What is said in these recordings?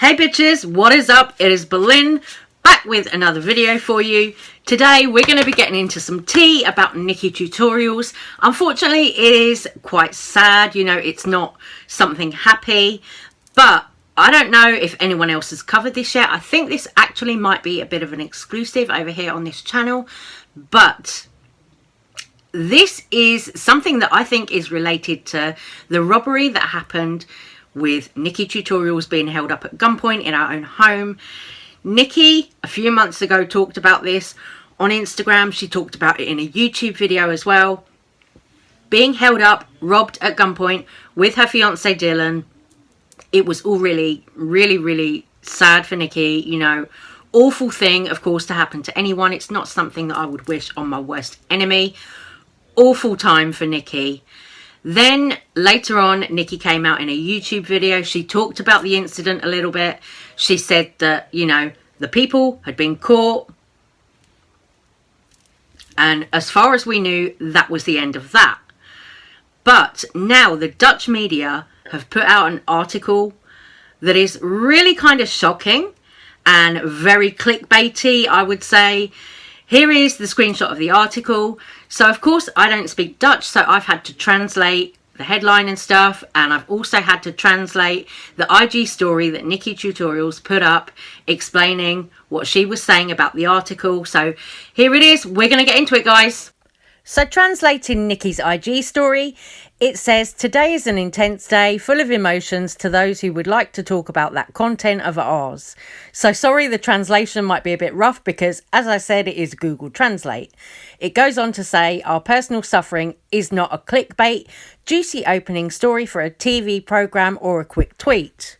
Hey bitches, what is up? It is Berlin, back with another video for you. Today we're going to be getting into some tea about Nikkie tutorials. Unfortunately, it is quite sad, it's not something happy, but I don't know if anyone else has covered this yet. I think this actually might be a bit of an exclusive over here on this channel, but this is something that I think is related to the robbery that happened with Nikkie tutorials being held up at gunpoint in our own home. Nikkie, a few months ago, talked about this on Instagram. She talked about it in a YouTube video as well. Being held up, robbed at gunpoint with her fiance Dylan. It was all really, really sad for Nikkie. Awful thing, of course, to happen to anyone. It's not something that I would wish on my worst enemy. Awful time for Nikkie. Then later on, Nikkie came out in a YouTube video. She talked about the incident a little bit. She said that, the people had been caught. And as far as we knew, that was the end of that. But now the Dutch media have put out an article that is really kind of shocking and very clickbaity, I would say. Here is the screenshot of the article. So, of course, I don't speak Dutch, so I've had to translate the headline and stuff. And I've also had to translate the IG story that Nikkie Tutorials put up explaining what she was saying about the article. So, here it is. We're going to get into it, guys. So, translating Nikkie's IG story, it says, "Today is an intense day full of emotions to those who would like to talk about that content of ours." So sorry, the translation might be a bit rough because, as I said, it is Google Translate. It goes on to say, "Our personal suffering is not a clickbait, juicy opening story for a TV program or a quick tweet."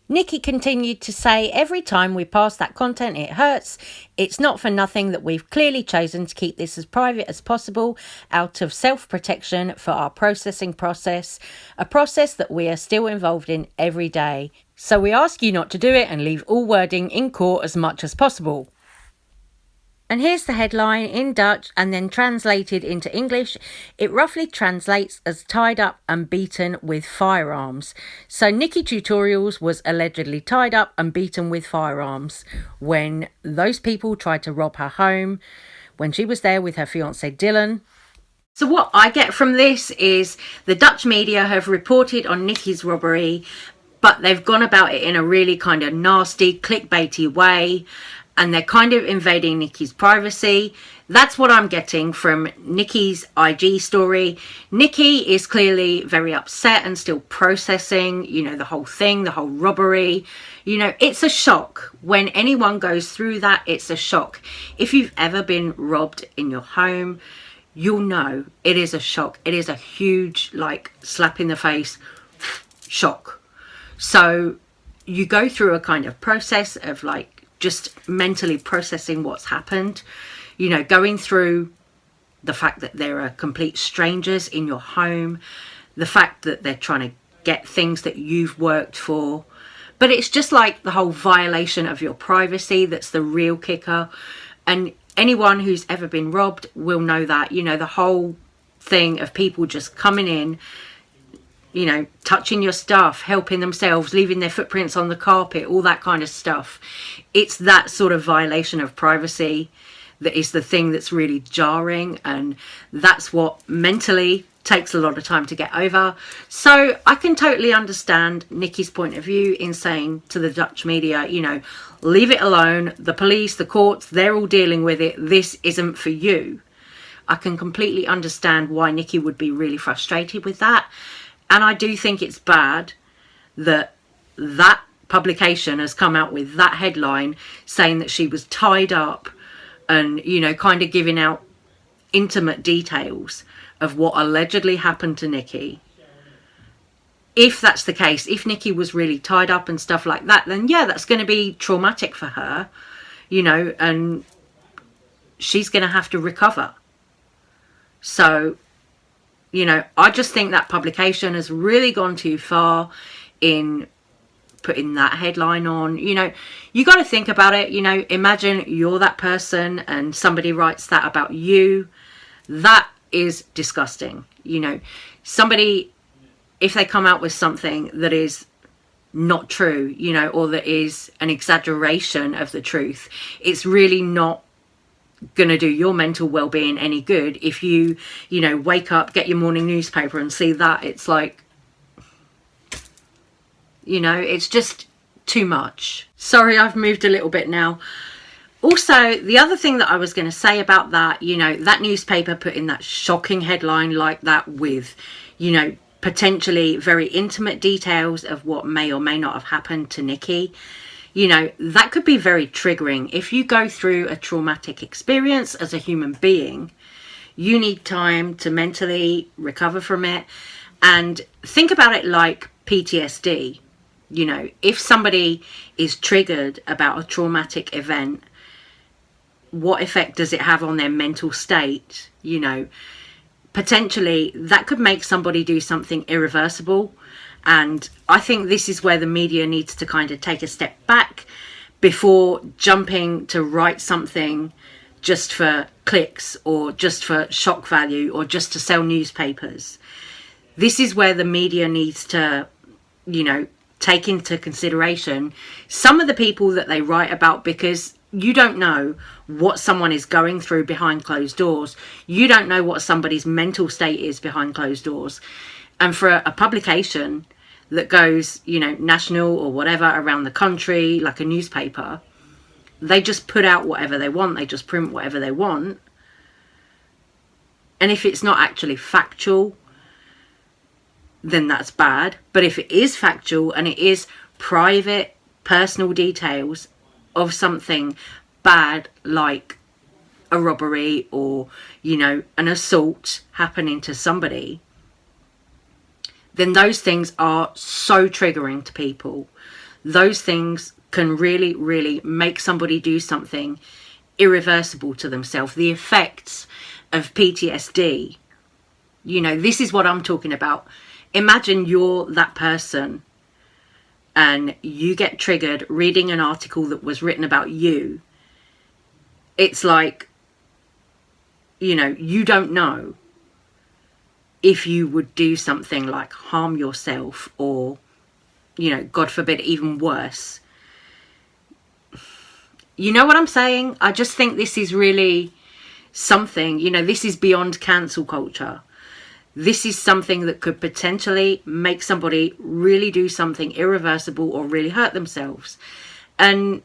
Nikkie continued to say, "Every time we pass that content, it hurts. It's not for nothing that we've clearly chosen to keep this as private as possible out of self-protection for our processing process, a process that we are still involved in every day. So we ask you not to do it and leave all wording in court as much as possible." And here's the headline in Dutch and then translated into English. It roughly translates as tied up and beaten with firearms. So Nikkie Tutorials was allegedly tied up and beaten with firearms when those people tried to rob her home when she was there with her fiance Dylan. So what I get from this is the Dutch media have reported on Nikkie's robbery, but they've gone about it in a really kind of nasty, clickbaity way. And they're kind of invading Nikkie's privacy. That's what I'm getting from Nikkie's IG story. Nikkie is clearly very upset and still processing, the whole thing, the whole robbery. It's a shock. When anyone goes through that, it's a shock. If you've ever been robbed in your home, you'll know it is a shock. It is a huge, slap in the face shock. So you go through a kind of process of just mentally processing what's happened, going through the fact that there are complete strangers in your home, the fact that they're trying to get things that you've worked for. But it's just the whole violation of your privacy that's the real kicker. And anyone who's ever been robbed will know that, the whole thing of people just coming in, touching your stuff, helping themselves, leaving their footprints on the carpet, all that kind of stuff. It's that sort of violation of privacy that is the thing that's really jarring, and that's what mentally takes a lot of time to get over. So I can totally understand Nikkie's point of view in saying to the Dutch media, leave it alone. The police, the courts, they're all dealing with it. This isn't for you. I can completely understand why Nikkie would be really frustrated with that. And I do think it's bad that that publication has come out with that headline saying that she was tied up and, kind of giving out intimate details of what allegedly happened to Nikkie. If that's the case, if Nikkie was really tied up and stuff like that, then yeah, that's going to be traumatic for her, and she's going to have to recover. So, I just think that publication has really gone too far in putting that headline on. You got to think about it. Imagine you're that person and somebody writes that about you. That is disgusting. Somebody, if they come out with something that is not true, you know, or that is an exaggeration of the truth. It's really not going to do your mental well-being any good if you know, wake up, get your morning newspaper and see that. It's like, you know, it's just too much. Sorry, I've moved a little bit now. Also, the other thing that I was going to say about that, you know, that newspaper put in that shocking headline like that with, you know, potentially very intimate details of what may or may not have happened to Nikkie. You know, that could be very triggering. If you go through a traumatic experience as a human being, you need time to mentally recover from it. And think about it like PTSD. You know, if somebody is triggered about a traumatic event, what effect does it have on their mental state? You know, potentially that could make somebody do something irreversible. And I think this is where the media needs to kind of take a step back before jumping to write something just for clicks or just for shock value or just to sell newspapers. This is where the media needs to, you know, take into consideration some of the people that they write about, because you don't know what someone is going through behind closed doors. You don't know what somebody's mental state is behind closed doors. And for a publication that goes, you know, national or whatever around the country, like a newspaper, they just put out whatever they want. They just print whatever they want. And if it's not actually factual, then that's bad. But if it is factual and it is private, personal details of something bad, like a robbery or, you know, an assault happening to somebody, then those things are so triggering to people. Those things can really, really make somebody do something irreversible to themselves. The effects of PTSD, you know, this is what I'm talking about. Imagine you're that person and you get triggered reading an article that was written about you. It's like, you know, you don't know if you would do something like harm yourself or, you know, God forbid, even worse. You know what I'm saying? I just think this is really something, you know, this is beyond cancel culture. This is something that could potentially make somebody really do something irreversible or really hurt themselves. And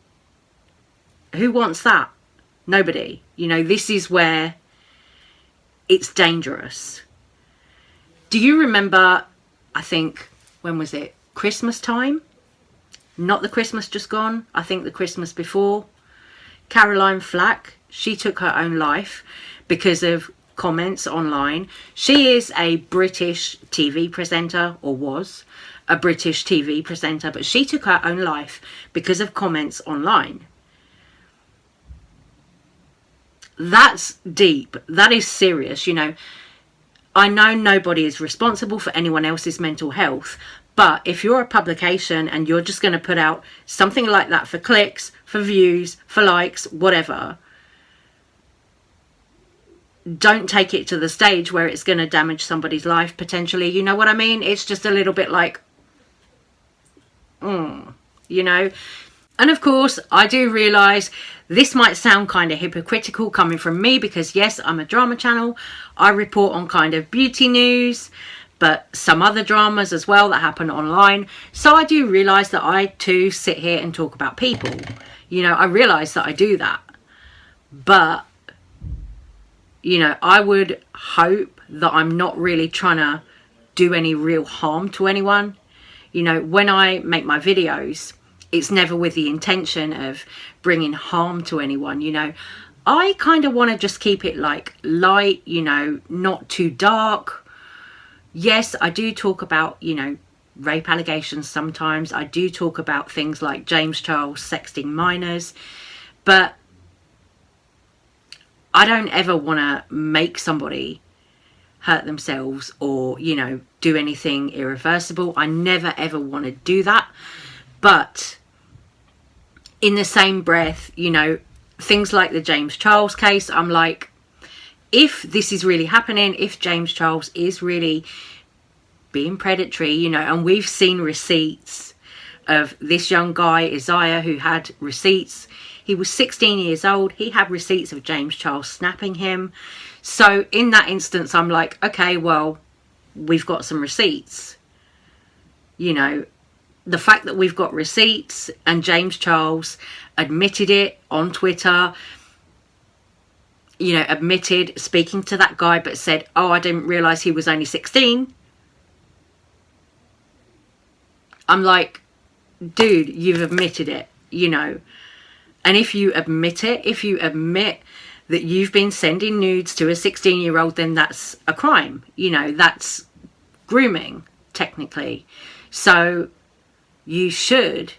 who wants that? Nobody. You know, this is where it's dangerous. Do you remember, I think, when was it? Christmas time? Not the Christmas just gone. I think the Christmas before. Caroline Flack, she took her own life because of comments online. She is a British TV presenter, or was a British TV presenter, but she took her own life because of comments online. That's deep. That is serious. You know, I know nobody is responsible for anyone else's mental health, but if you're a publication and you're just going to put out something like that for clicks, for views, for likes, whatever, don't take it to the stage where it's going to damage somebody's life potentially. You know what I mean? It's just a little bit like, you know. And of course, I do realise this might sound kind of hypocritical coming from me, because yes, I'm a drama channel. I report on kind of beauty news, but some other dramas as well that happen online. So I do realise that I too sit here and talk about people. You know, I realise that I do that. But, you know, I would hope that I'm not really trying to do any real harm to anyone. You know, when I make my videos, it's never with the intention of bringing harm to anyone. You know, I kind of want to just keep it like light, you know, not too dark. Yes, I do talk about, you know, rape allegations sometimes. I do talk about things like James Charles sexting minors, but I don't ever want to make somebody hurt themselves or, you know, do anything irreversible. I never ever want to do that. But in the same breath, you know, things like the James Charles case, I'm like, if this is really happening, if James Charles is really being predatory, you know, and we've seen receipts of this young guy, Isaiah, who had receipts. He was 16 years old. He had receipts of James Charles snapping him. So in that instance, I'm like, okay, well, we've got some receipts. You know, the fact that we've got receipts and James Charles admitted it on Twitter, you know, admitted speaking to that guy, but said, oh, I didn't realize he was only 16. I'm like, dude, you've admitted it, you know. And if you admit it, if you admit that you've been sending nudes to a 16-year-old, then that's a crime. You know, that's grooming, technically. So you should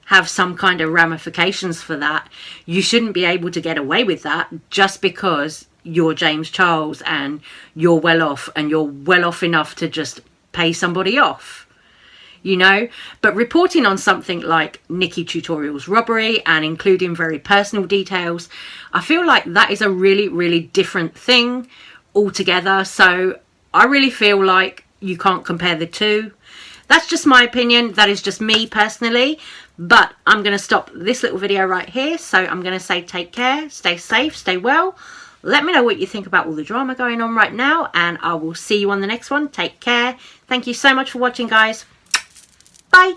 have some kind of ramifications for that. You shouldn't be able to get away with that just because you're James Charles and you're well off and you're well off enough to just pay somebody off. You know, but reporting on something like Nikkie Tutorials robbery and including very personal details, I feel like that is a really, really different thing altogether. So I really feel like you can't compare the two. That's just my opinion. That is just me personally. But I'm going to stop this little video right here. So I'm going to say take care, stay safe, stay well. Let me know what you think about all the drama going on right now. And I will see you on the next one. Take care. Thank you so much for watching, guys. Bye.